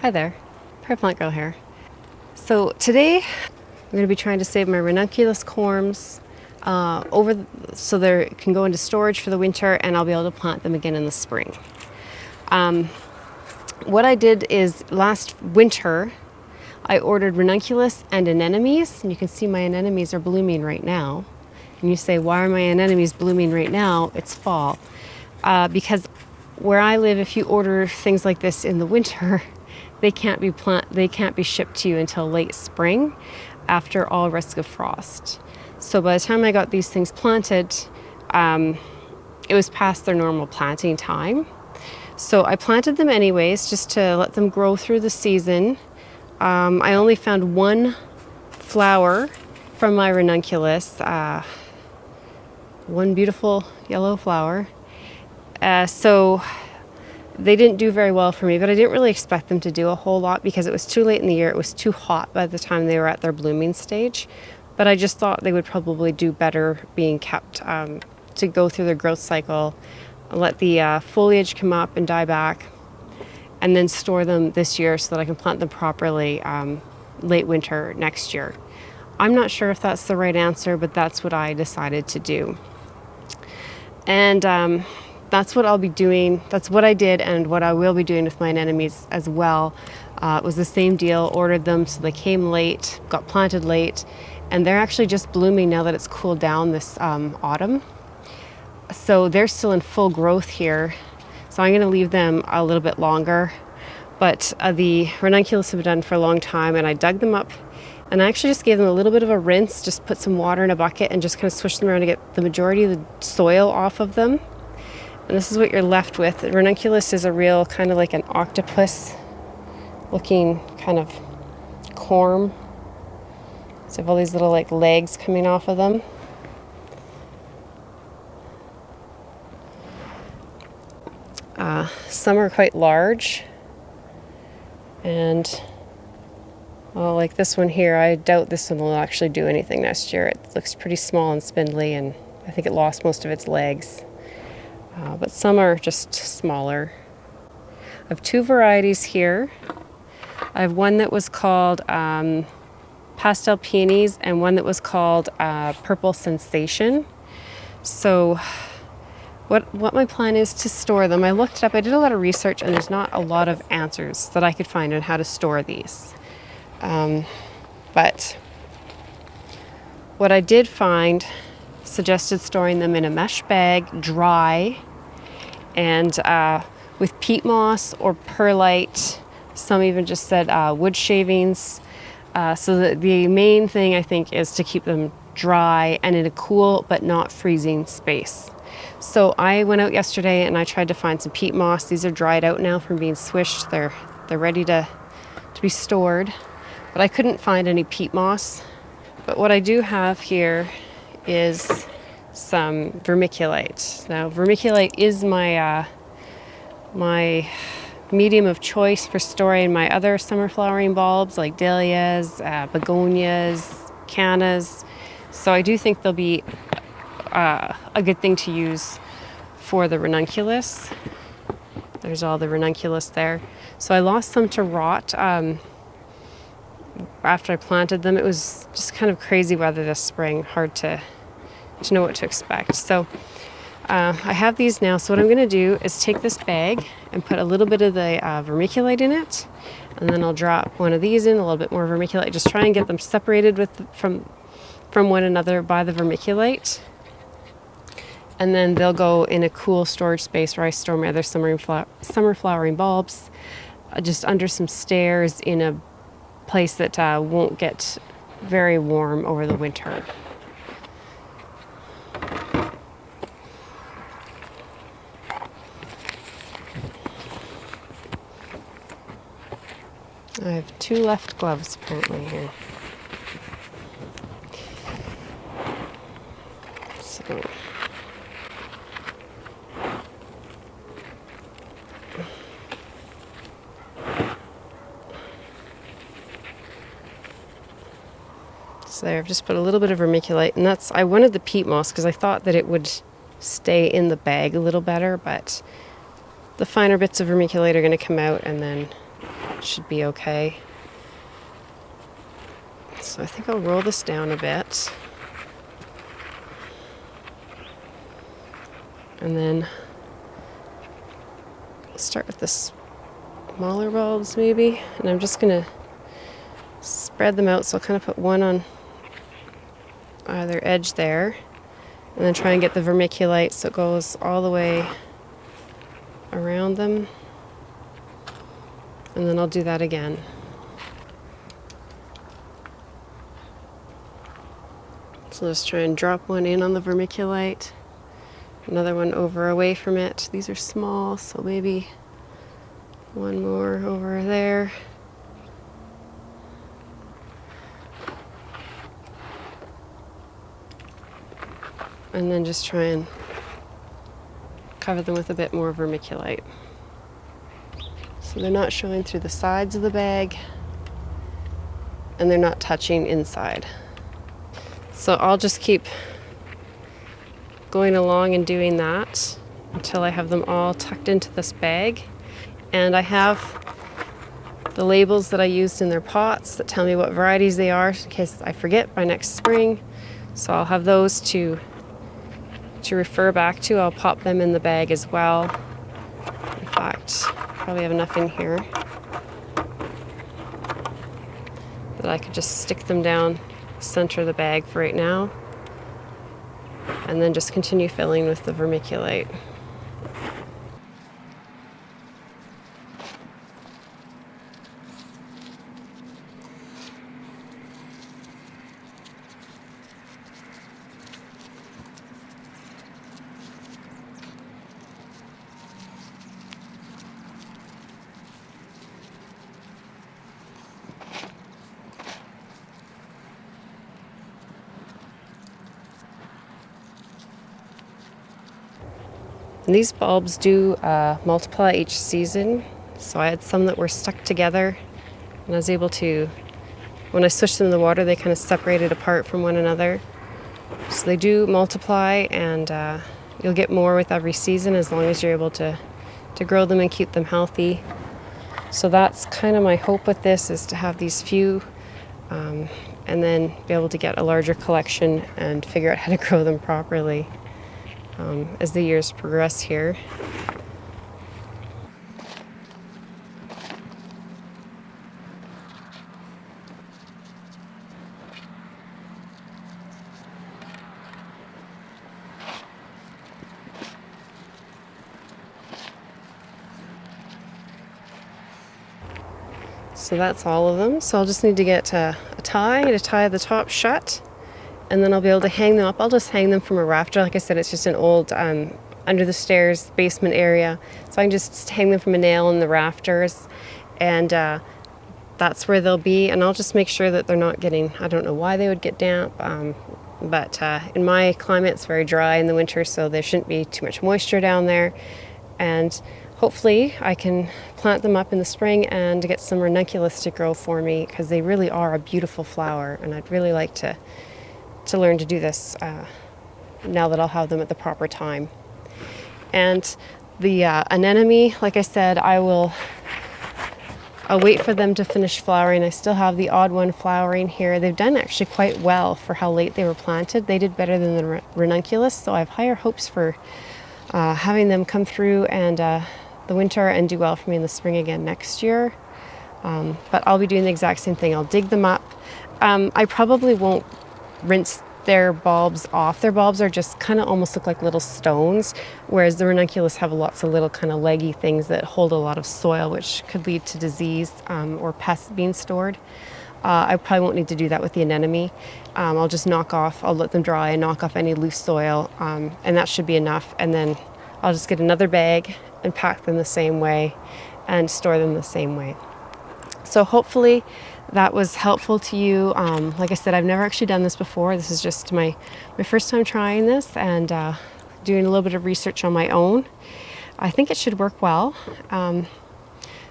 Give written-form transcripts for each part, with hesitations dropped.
Hi there, Plant Girl here. So today I'm going to be trying to save my ranunculus corms so they can go into storage for the winter, and I'll be able to plant them again in the spring. What I did is last winter I ordered ranunculus and anemones, and you can see my anemones are blooming right now. And you say, why are my anemones blooming right now? It's fall. Because where I live, if you order things like this in the winter, they can't be shipped to you until late spring after all risk of frost. So by the time I got these things planted, it was past their normal planting time. So I planted them anyways, just to let them grow through the season. I only found one flower from my ranunculus, one beautiful yellow flower. So they didn't do very well for me, but I didn't really expect them to do a whole lot because it was too late in the year. It was too hot by the time they were at their blooming stage. But I just thought they would probably do better being kept to go through their growth cycle, let the foliage come up and die back, and then store them this year so that I can plant them properly late winter next year. I'm not sure if that's the right answer, but that's what I decided to do. And that's what I'll be doing. That's what I did, and what I will be doing with my anemones as well. It was the same deal. Ordered them, so they came late, got planted late, and they're actually just blooming now that it's cooled down this autumn. So they're still in full growth here. So I'm going to leave them a little bit longer. But the ranunculus have been done for a long time, and I dug them up, and I actually just gave them a little bit of a rinse. Just put some water in a bucket and just kind of swish them around to get the majority of the soil off of them. And this is what you're left with. The ranunculus is a real kind of like an octopus looking kind of corm. So I have all these little like legs coming off of them. Some are quite large, and well, like this one here, I doubt this one will actually do anything next year. It looks pretty small and spindly, and I think it lost most of its legs. But some are just smaller. I have two varieties here. I have one that was called Pastel Peonies and one that was called Purple Sensation. So what my plan is to store them, I looked it up, I did a lot of research, and there's not a lot of answers that I could find on how to store these. But what I did find suggested storing them in a mesh bag, dry, and with peat moss or perlite. Some even just said wood shavings. So the main thing I think is to keep them dry and in a cool but not freezing space. So I went out yesterday and I tried to find some peat moss. These are dried out now from being swished. They're ready to be stored, but I couldn't find any peat moss. But what I do have here is some vermiculite. Now, vermiculite is my my medium of choice for storing my other summer flowering bulbs like dahlias, begonias, cannas. So I do think they'll be a good thing to use for the ranunculus. There's all the ranunculus there. So I lost some to rot after I planted them. It was just kind of crazy weather this spring, hard to know what to expect. So I have these now. So what I'm going to do is take this bag and put a little bit of the vermiculite in it, and then I'll drop one of these in, a little bit more vermiculite, just try and get them separated from one another by the vermiculite. And then they'll go in a cool storage space where I store my other summer flowering bulbs, just under some stairs in a place that won't get very warm over the winter. I have two left gloves apparently here. So there, I've just put a little bit of vermiculite, and I wanted the peat moss because I thought that it would stay in the bag a little better, but the finer bits of vermiculite are going to come out, and then should be okay. So I think I'll roll this down a bit. And then I'll start with the smaller bulbs maybe. And I'm just gonna spread them out, so I'll kind of put one on either edge there. And then try and get the vermiculite so it goes all the way around them. And then I'll do that again. So let's try and drop one in on the vermiculite. Another one over away from it. These are small, so maybe one more over there. And then just try and cover them with a bit more vermiculite. So they're not showing through the sides of the bag and they're not touching inside. So I'll just keep going along and doing that until I have them all tucked into this bag. And I have the labels that I used in their pots that tell me what varieties they are in case I forget by next spring. So I'll have those to refer back to. I'll pop them in the bag as well. In fact, probably have enough in here that I could just stick them down the center of the bag for right now, and then just continue filling with the vermiculite. And these bulbs do multiply each season. So I had some that were stuck together and I was able to, when I switched them in the water, they kind of separated apart from one another. So they do multiply, and you'll get more with every season as long as you're able to grow them and keep them healthy. So that's kind of my hope with this, is to have these few and then be able to get a larger collection and figure out how to grow them properly as the years progress here. So that's all of them. So I'll just need to get a tie to tie the top shut, and then I'll be able to hang them up. I'll just hang them from a rafter. Like I said, it's just an old under the stairs basement area. So I can just hang them from a nail in the rafters, and that's where they'll be. And I'll just make sure that they're not getting, I don't know why they would get damp, but in my climate it's very dry in the winter, so there shouldn't be too much moisture down there. And hopefully I can plant them up in the spring and get some Ranunculus to grow for me, because they really are a beautiful flower, and I'd really like to learn to do this now that I'll have them at the proper time. And the anemone, like I said, I'll wait for them to finish flowering. I still have the odd one flowering here. They've done actually quite well for how late they were planted. They did better than the Ranunculus, so I have higher hopes for having them come through and the winter and do well for me in the spring again next year. But I'll be doing the exact same thing. I'll dig them up. I probably won't rinse their bulbs off. Their bulbs are just kind of almost look like little stones, whereas the Ranunculus have lots of little kind of leggy things that hold a lot of soil, which could lead to disease or pests being stored. I probably won't need to do that with the anemone. I'll just I'll let them dry and knock off any loose soil, and that should be enough. And then I'll just get another bag and pack them the same way and store them the same way. So hopefully that was helpful to you. Like I said, I've never actually done this before. This is just my first time trying this and doing a little bit of research on my own. I think it should work well.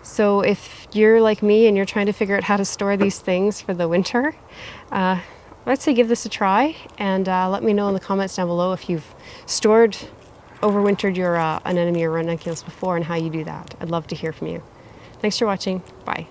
So if you're like me and you're trying to figure out how to store these things for the winter, I'd say give this a try, and let me know in the comments down below if you've overwintered your anemone or ranunculus before and how you do that. I'd love to hear from you. Thanks for watching. Bye.